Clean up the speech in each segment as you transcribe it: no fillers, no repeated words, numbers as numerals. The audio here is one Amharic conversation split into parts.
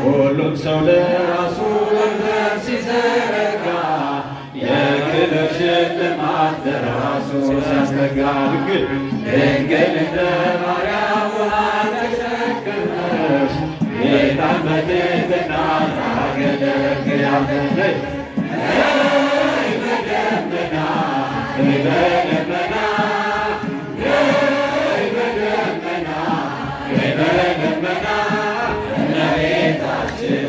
ሁሉም ሰው ለራሱ ወንበር ሲዘረጋ የክብር ሽልማት ለራሱ ሲያስተጋ ድንግል እንደ ማርያም ውሃ ተሸክመሽ ጌታን በትሕትና ታገለግያለሽ። ነይ በደመና ነይ በደመና ነይ በደመና ነይ በደመና እመቤታችን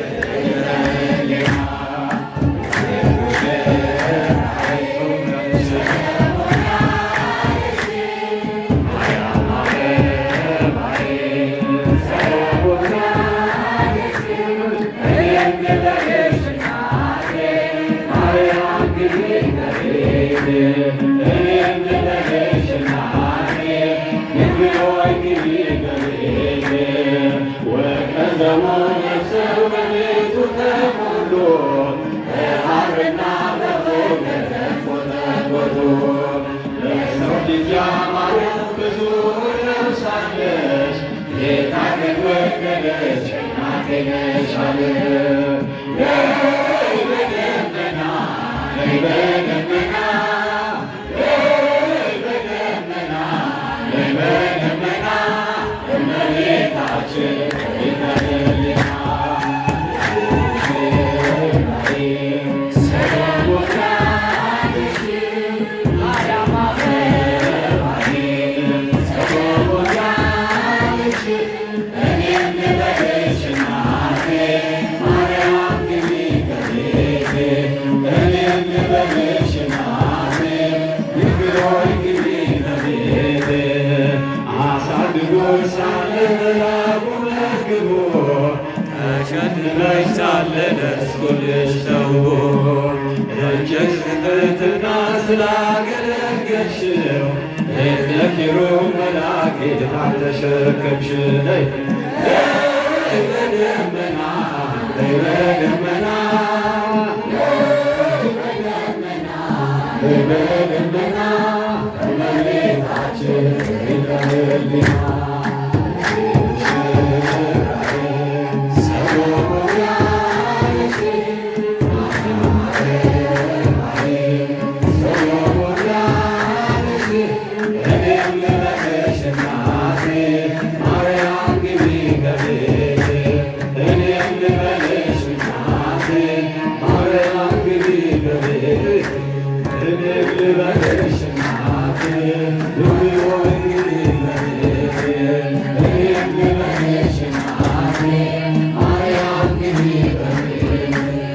ተሸክመሽ ሳለ ደስኩልሽ ተውቦ እጅግ ትሕትና ስላገለገልሽው የዘኪሩን መልአክ ጌታን ተሸከምሽ። ነይ በደመና ነይ በደመና ነይ በደመና እመቤታችን